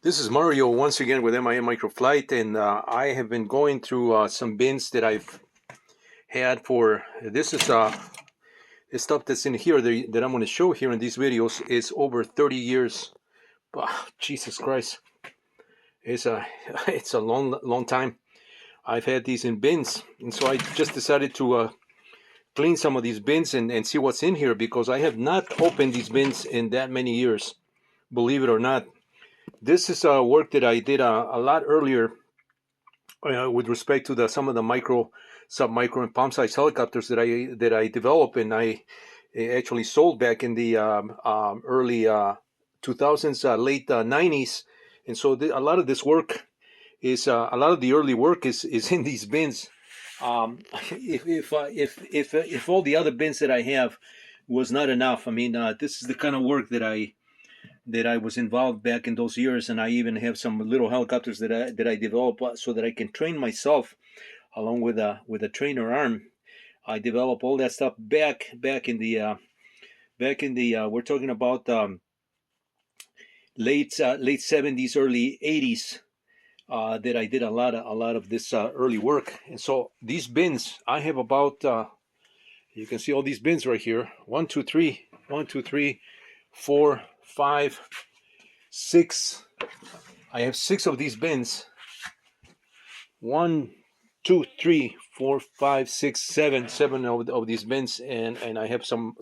This is Mario once again with MIM Microflight, and I have been going through some bins that I've had for this is the stuff that's in here that I'm going to show here in these videos is over 30 years. Jesus Christ, it's a it's a long time. I've had these in bins, and so I just decided to clean some of these bins and see what's in here because I have not opened these bins in that many years, believe it or not. This is work that I did a lot earlier with respect to some of the micro, submicro, and palm-sized helicopters that I developed and I actually sold back in the early 2000s, late 90s, and so a lot of this work is a lot of the early work is in these bins. If all the other bins that I have was not enough, I mean, this is the kind of work that I was involved back in those years, and I even have some little helicopters that I developed so that I can train myself along with a trainer arm. I developed all that stuff back in the we're talking about late 70s, early 80s. That I did a lot of this early work, and so these bins I have about. You can see all these bins right here. 1, 2, 3, 1, 2, 3, 4, 5, 6. I have 6 of these bins. 1, 2, 3, 4, 5, 6, 7, 7 of these bins, and I have some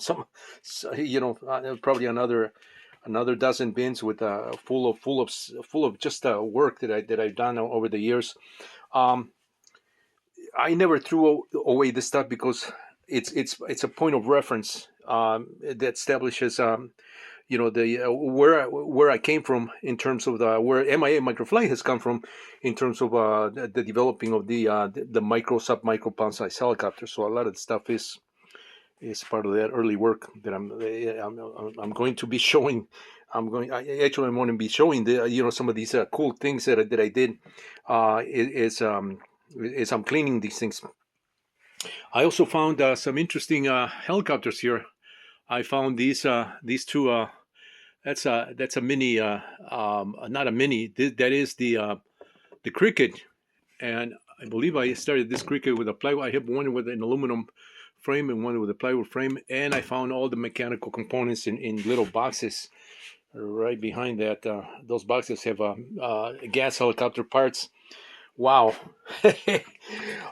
probably another dozen bins with full of just work that I've done over the years. I never threw away this stuff because it's a point of reference that establishes the where I came from in terms of where MIA Microflight has come from in terms of the developing of the micro submicro palm size helicopter. So a lot of the stuff is part of that early work that I'm going to be showing. I'm going to be showing some of these cool things that I did as I'm cleaning these things. I also found some interesting helicopters here. I found these two. That's a mini, not a mini. That is the Cricket, and I believe I started this Cricket with a plywood. I have one with an aluminum frame and one with a plywood frame, and I found all the mechanical components in little boxes right behind that. Those boxes have gas helicopter parts. Wow.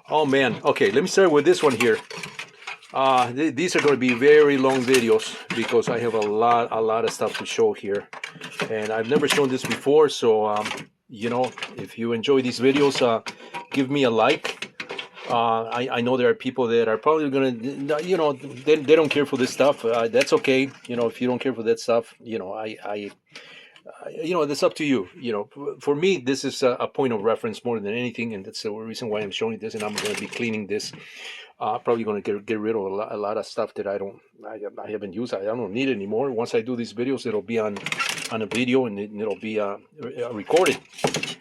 Oh man. Okay, let me start with this one here. These are going to be very long videos because I have a lot of stuff to show here, and I've never shown this before. So if you enjoy these videos, give me a like. I know there are people that are probably going to, they don't care for this stuff. That's okay. If you don't care for that stuff, that's up to you. For me, this is a point of reference more than anything, and that's the reason why I'm showing this. And I'm going to be cleaning this. Probably going to get rid of a lot of stuff that I haven't used. I don't need it anymore. Once I do these videos, it'll be on a video and it'll be recorded.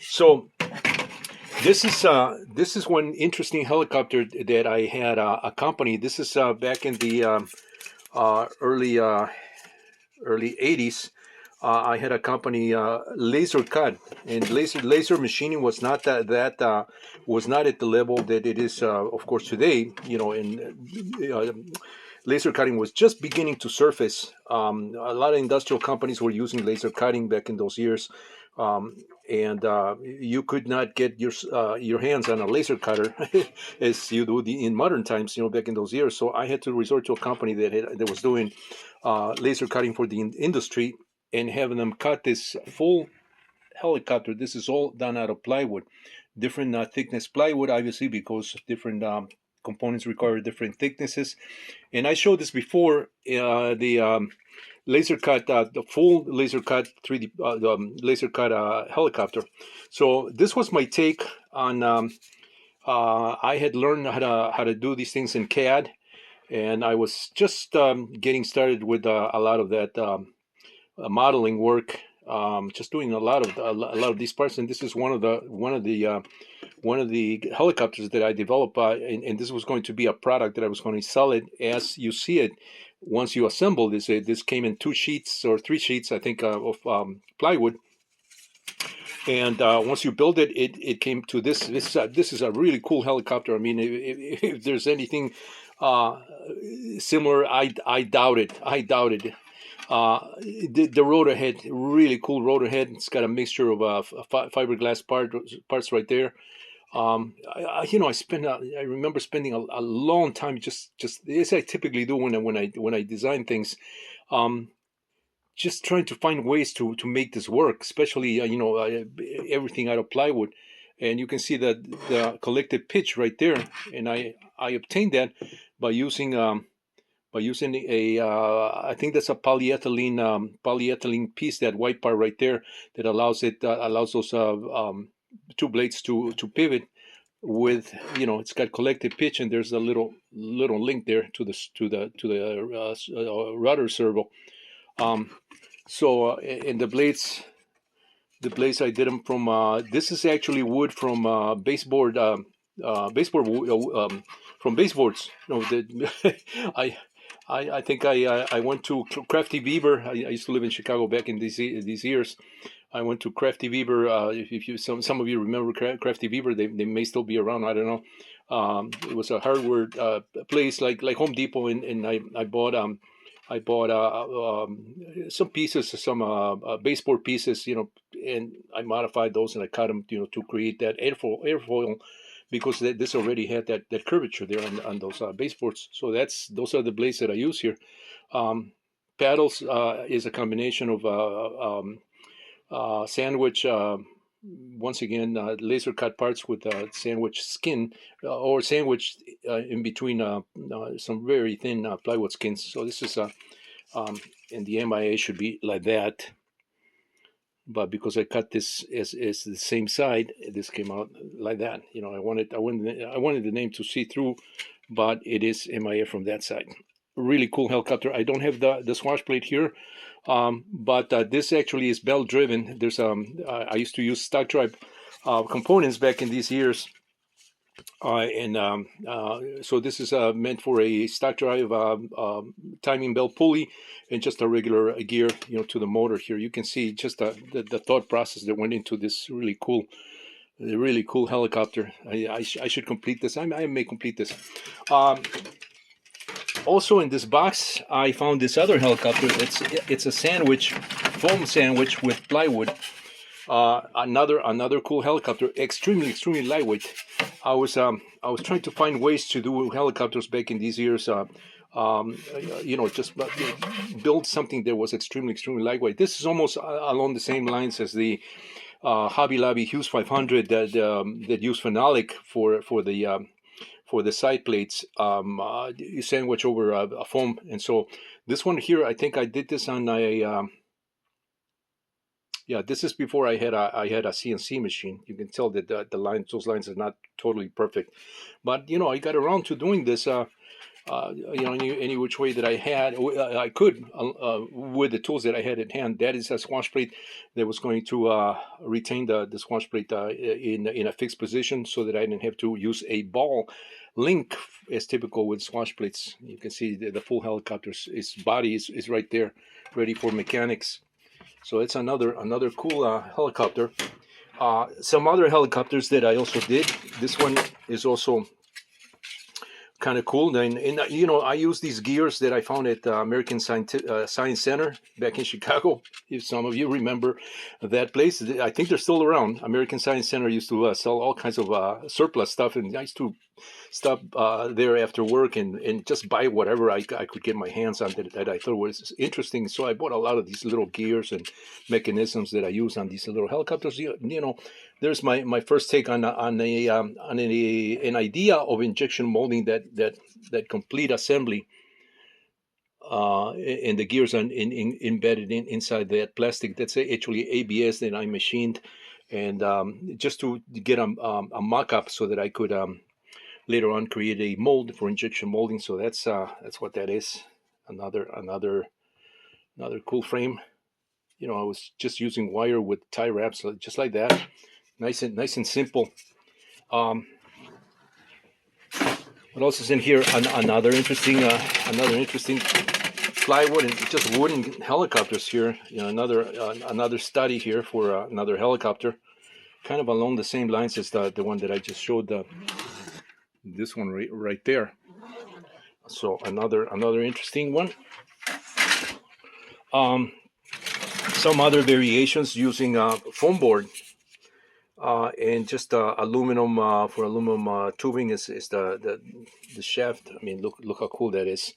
So this is one interesting helicopter that I had a company. This is back in the early 80s. I had a company, Laser Cut, and laser machining was not was not at the level that it is, of course, today. And laser cutting was just beginning to surface. A lot of industrial companies were using laser cutting back in those years, and you could not get your hands on a laser cutter as you do in modern times. Back in those years, so I had to resort to a company that was doing laser cutting for the industry, and having them cut this full helicopter. This is all done out of plywood, different thickness plywood, obviously, because different components require different thicknesses. And I showed this before, the laser cut, the full laser cut 3D laser cut helicopter. So this was my take on. I had learned how to do these things in CAD, and I was just getting started with a lot of that. Modeling work, just doing a lot of these parts, and this is one of the helicopters that I developed, and this was going to be a product that I was going to sell it as you see it. Once you assemble this, this came in 2 sheets or 3 sheets, I think, of plywood, And once you build it, it came to this. This is a really cool helicopter. I mean, if there's anything uh, similar, I doubt it. I doubt it. The rotor head, really cool rotor head. It's got a mixture of fiberglass parts right there. I remember spending a long time just as I typically do when I design things. Um, just trying to find ways to make this work, especially everything out of plywood, and you can see that the collected pitch right there, and I obtained that by using a I think that's a polyethylene piece, that white part right there, that allows those two blades to pivot with, it's got collected pitch, and there's a little link there to the rudder servo. um, and the blades I did them from. This is actually wood from from baseboards. No, I. I think I went to Crafty Weaver. I used to live in Chicago back in these years. I went to Crafty Weaver. If you some of you remember Crafty Weaver, they may still be around. I don't know. It was a hardware place like Home Depot, and I bought some pieces, some baseboard pieces, and I modified those, and I cut them, to create that airfoil, because this already had that curvature there on those baseboards. So those are the blades that I use here. Um, Paddles is a combination of sandwich. Once again, laser cut parts with sandwich skin, or sandwich in between some very thin plywood skins. So this is and the MIA should be like that, but because I cut this as the same side, this came out like that. I wanted the name to see through, but it is MIA from that side. Really cool helicopter. I don't have the swash plate here, but this actually is belt driven. I used to use stock drive components back in these years, so this is meant for a stock drive timing belt pulley, and just a regular gear, to the motor here. You can see just the thought process that went into this really cool helicopter. I should complete this. I may complete this. Also in this box, I found this other helicopter. It's a foam sandwich with plywood. Another cool helicopter, extremely lightweight. I was trying to find ways to do helicopters back in these years. Just build something that was extremely lightweight. This is almost along the same lines as the Hobby Lobby Hughes 500 that used phenolic for the side plates. You sandwich over a foam, and so this one here, I think I did this on a. Yeah, this is before I had a CNC machine. You can tell that those lines are not totally perfect, but I got around to doing this. Any which way that I could, with the tools that I had at hand. That is a squash plate that was going to retain the squash plate in a fixed position, so that I didn't have to use a ball link as typical with squash plates. You can see the full helicopter's body is right there, ready for mechanics. So it's another cool helicopter. Some other helicopters that I also did. This one is also kind of cool. And I use these gears that I found at American Science Center back in Chicago. If some of you remember that place, I think they're still around. American Science Center used to sell all kinds of surplus stuff, and I used to stop there after work and just buy whatever I could get my hands on that I thought was interesting. So I bought a lot of these little gears and mechanisms that I use on these little helicopters. There's my first take on an idea of injection molding that complete assembly, and the gears are embedded inside that plastic. That's actually ABS that I machined, and just to get a mock-up so that I could later on create a mold for injection molding. So that's what that is. Another cool frame. I was just using wire with tie wraps, just like that. Nice and simple. What else is in here? Another interesting plywood and just wooden helicopters here. You know, another study here for another helicopter, kind of along the same lines as the one that I just showed. This one right there. So another interesting one. Some other variations using foam board and just aluminum for aluminum tubing is the shaft. I mean, look how cool that is.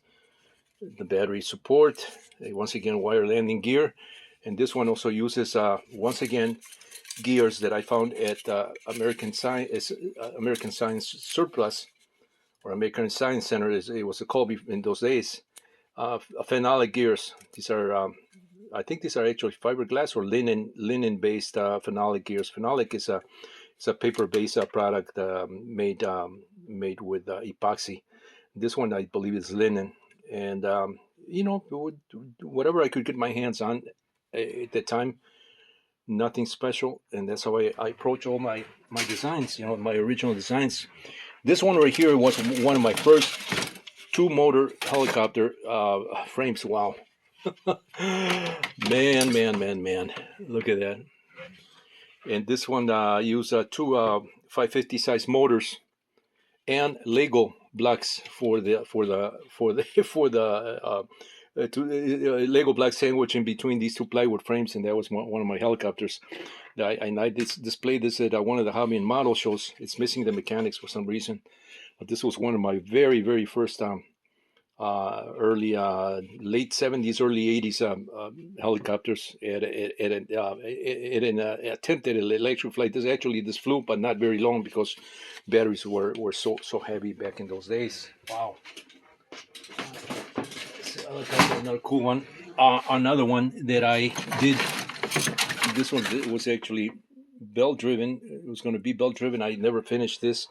The battery support. Once again, wire landing gear, and this one also uses once again gears that I found at American Science Surplus or American Science Center. It was called in those days. Phenolic gears. These are I think these are actually fiberglass or linen based phenolic gears. Phenolic is a paper based product made with epoxy. This one I believe is linen, and you know, whatever I could get my hands on at the time, nothing special, and that's how I approach all my designs. You know, my original designs. This one right here was one of my first two motor helicopter frames. Wow. man, look at that. And this one used two 550 size motors and Lego blocks for the Lego block sandwich in between these two plywood frames, and that was one of my helicopters. I displayed this at one of the hobby and model shows. It's missing the mechanics for some reason, but this was one of my very first early late 70s, early 80s helicopters at an attempt at an electric flight. This flew, but not very long because batteries were so heavy back in those days. Wow. This helicopter, another cool one. Another one that I did. This one was actually belt driven. It was going to be belt driven. I never finished this,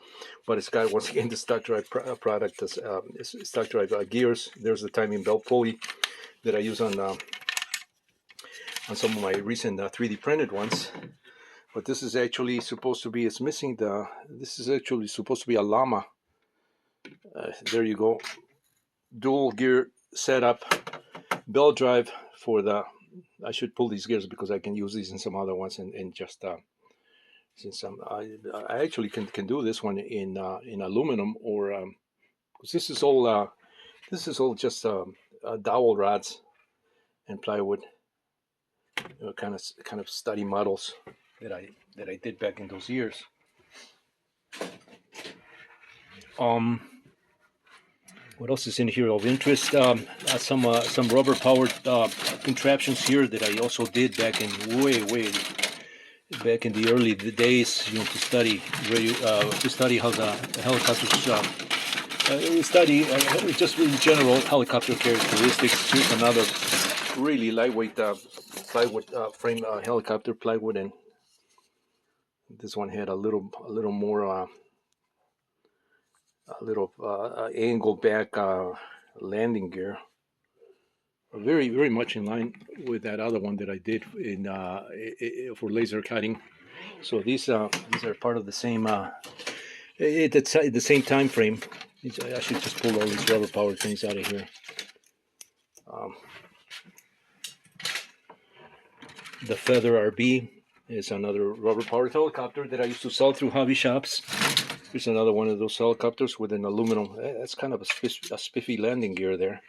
but it's got once again the stock drive product. Stock drive gears. There's the timing belt pulley that I use on some of my recent 3D printed ones. But this is actually supposed to be. It's missing the. This is actually supposed to be a llama. There you go. Dual gear setup, belt drive for the. I should pull these gears because I can use these in some other ones and just. Since I actually can do this one in aluminum or because this is all just dowel rods and plywood, you know, kind of study models that I did back in those years. What else is in here of interest? Some rubber powered contraptions here that I also did back in way back in the early days, you know, to study how the helicopters study just in general helicopter characteristics. Here's another really lightweight plywood frame helicopter plywood, and this one had a little more angle back landing gear. Very much in line with that other one that I did in for laser cutting. So these are part of the same at the same time frame. I should just pull all these rubber powered things out of here. The Feather RB is another rubber powered helicopter that I used to sell through hobby shops. Here's another one of those helicopters with an aluminum. That's kind of a spiffy landing gear there.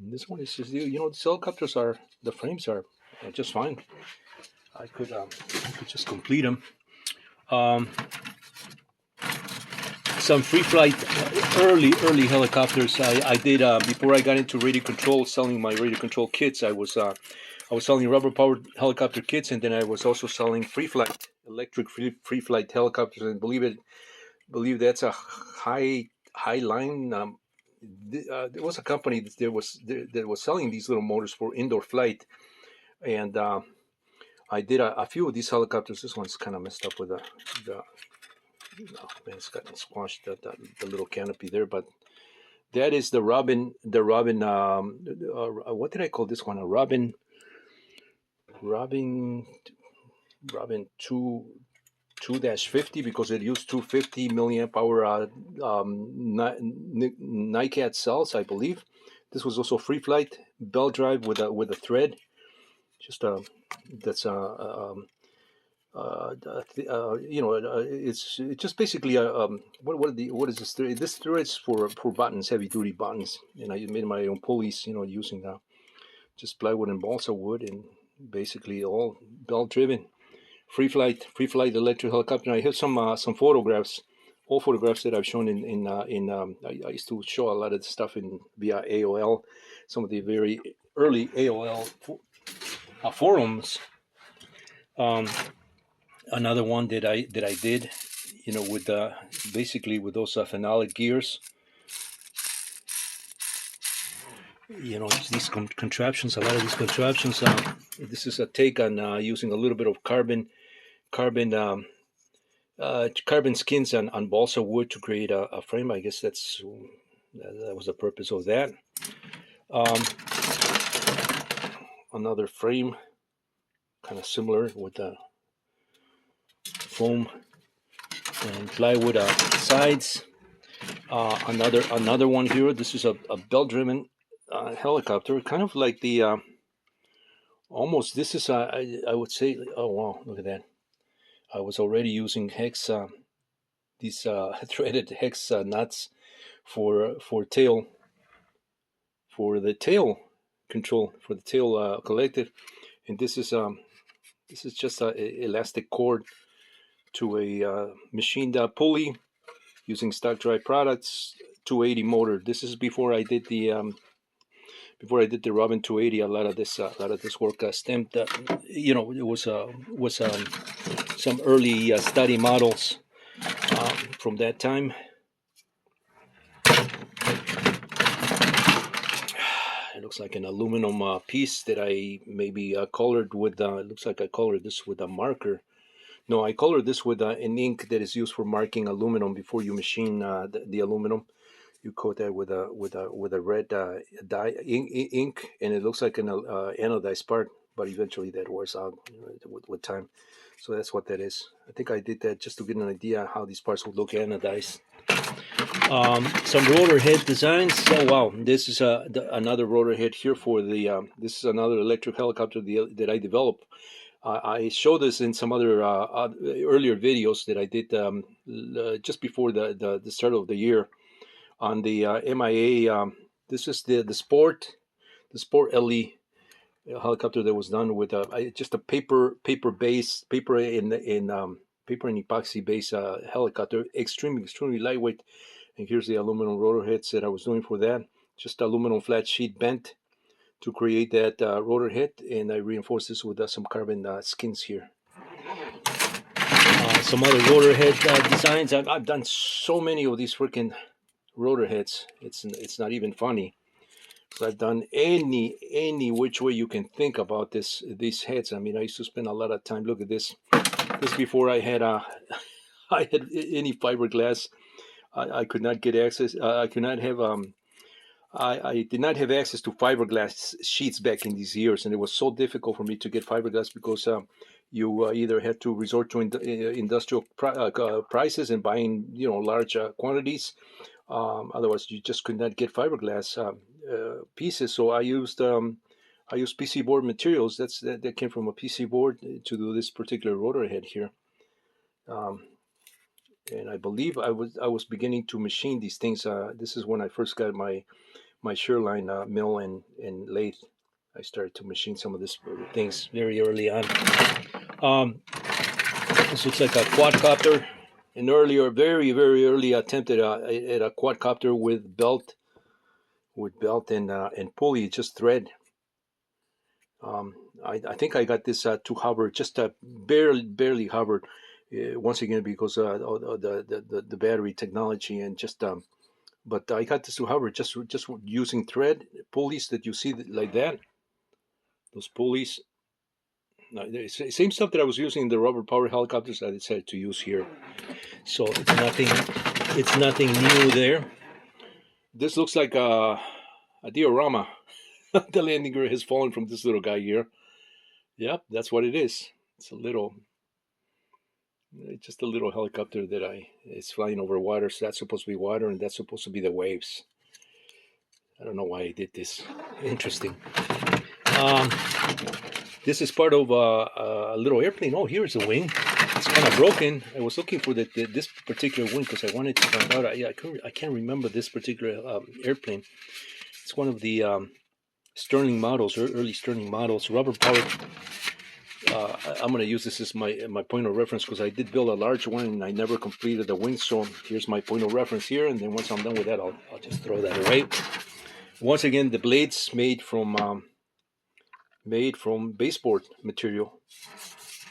This one is just, you know, the helicopters the frames are just fine. I could just complete them. Some free flight early helicopters I did before I got into radio control, selling my radio control kits. I was selling rubber powered helicopter kits, and then I was also selling free flight electric free flight helicopters. And believe that's a high line. There was a company that was selling these little motors for indoor flight, and I did a few of these helicopters. This one's kind of messed up with the it's got squashed the little canopy there, but that is the Robin. What did I call this one? A Robin 2-50 because it used 250 milliamp hour NiCad cells, I believe. This was also free flight belt drive with a thread. Just that's it's just basically what is this thread? This thread is for buttons, heavy duty buttons, and I made my own pulleys, using just plywood and balsa wood, and basically all belt driven. Free flight electric helicopter. I have some photographs, all photographs that I've shown I used to show a lot of the stuff in via AOL, some of the very early AOL forums. Another one that I did, with basically with those phenolic gears. These contraptions, a lot of these contraptions. This is a take on using a little bit of carbon skins on balsa wood to create a frame. I guess that was the purpose of that. Another frame, kind of similar with the foam and plywood sides. Another one here. This is a belt-driven helicopter, kind of like the almost. This is I would say. Oh wow! Look at that. I was already using hex these threaded hex nuts for the tail control, for the tail collective, and this is just an elastic cord to a machined pulley using stock dry products, 280 motor. This is before I did the Robin 280. A lot of this work stemmed. It was some early study models from that time. It looks like an aluminum piece that I maybe colored with. It looks like I colored this with a marker. No, I colored this with an ink that is used for marking aluminum before you machine the aluminum. You coat that with a red dye ink, and it looks like an anodized part. But eventually that wears out with time. So that's what that is. I think I did that just to get an idea how these parts would look anodized. Some rotor head designs. Oh wow, this is another rotor head here for the. This is another electric helicopter that I developed. I showed this in some other earlier videos that I did just before the start of the year on the MIA. This is the Sport LE helicopter that was done with just a paper and epoxy base helicopter, extremely lightweight. And here's the aluminum rotor heads that I was doing for that. Just aluminum flat sheet bent to create that rotor head, and I reinforced this with some carbon skins here. Some other rotor head designs. I've done so many of these freaking rotor heads. It's not even funny. So I've done any which way you can think about these heads. I mean, I used to spend a lot of time. Look at this. This before I had I had any fiberglass. I could not get access. I could not have I did not have access to fiberglass sheets back in these years, and it was so difficult for me to get fiberglass because you either had to resort to industrial prices and buying large quantities. Otherwise, you just could not get fiberglass pieces. So I used PC board materials. That came from a PC board to do this particular rotor head here. And I believe I was beginning to machine these things. This is when I first got my Sherline mill and lathe. I started to machine some of these things very early on. This looks like a quadcopter. An earlier, very early attempt at a quadcopter with belt and pulley, just thread. I think I got this to hover, just barely hovered. Once again, because the battery technology and just but I got this to hover just using thread pulleys that you see like that. Those pulleys, same stuff that I was using in the rubber power helicopters. I decided to use here, so it's nothing new there. This looks like a diorama. The landing gear has fallen from this little guy here. Yep, that's what it is. It's just a little helicopter that it's flying over water. So that's supposed to be water, and that's supposed to be the waves. I don't know why I did this. Interesting. Um, this is part of a little airplane. Oh, here's the wing. It's kind of broken. I was looking for this particular wing because I wanted to find out. I can't remember this particular airplane. It's one of the Sterling models, early Sterling models, rubber powered. I'm going to use this as my point of reference because I did build a large one and I never completed the wing. So here's my point of reference here. And then once I'm done with that, I'll just throw that away. Once again, the blades made from baseboard material.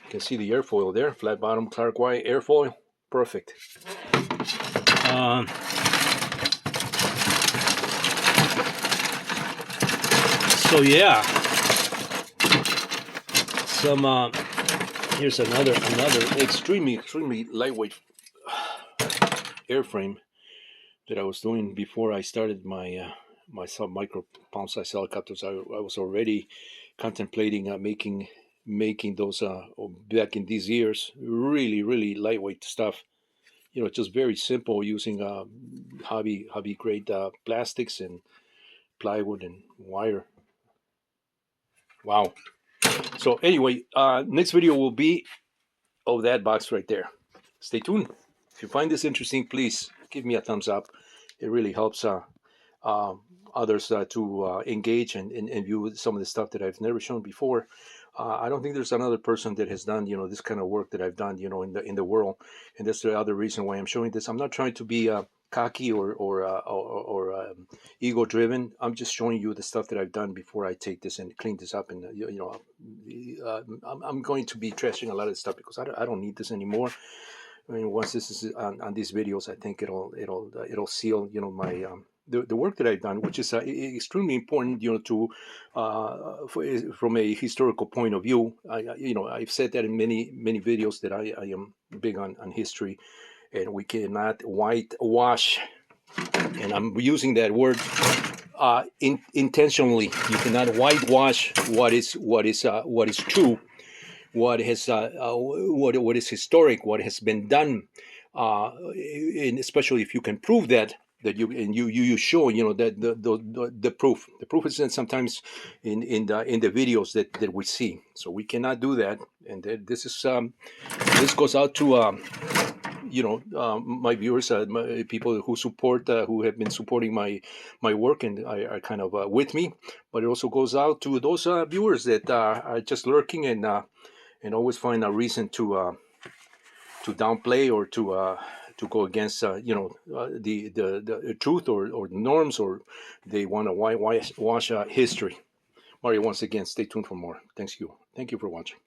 You can see the airfoil there, flat bottom Clark White airfoil, perfect. So yeah, some here's another extremely lightweight airframe that I was doing before I started my my sub-micro pound size helicopters. I was already contemplating making those back in these years. Really lightweight stuff. You know, just very simple using hobby grade plastics and plywood and wire. Wow. So anyway, next video will be of that box right there. Stay tuned. If you find this interesting, please give me a thumbs up. It really helps others to engage and view some of the stuff that I've never shown before. I don't think there's another person that has done, you know, this kind of work that I've done, you know, in the world. And that's the other reason why I'm showing this. I'm not trying to be cocky or ego driven. I'm just showing you the stuff that I've done before I take this and clean this up. And you know, I'm going to be trashing a lot of stuff because I don't need this anymore. I mean, once this is on these videos, I think it'll seal, you know, my the work that I've done, which is extremely important, you know, to from a historical point of view. You know, I've said that in many videos that I am big on history, and we cannot whitewash, and I'm using that word intentionally. You cannot whitewash what is true, what is historic, what has been done, and especially if you can prove that you show, you know, that the proof is in sometimes in the videos that we see. So we cannot do that, and this is this goes out to you know, my viewers, people who support, who have been supporting my work and are kind of with me. But it also goes out to those viewers that are just lurking and always find a reason to downplay or to go against you know, the truth or the norms, or they want to wash history. Mario, once again, stay tuned for more. Thank you for watching.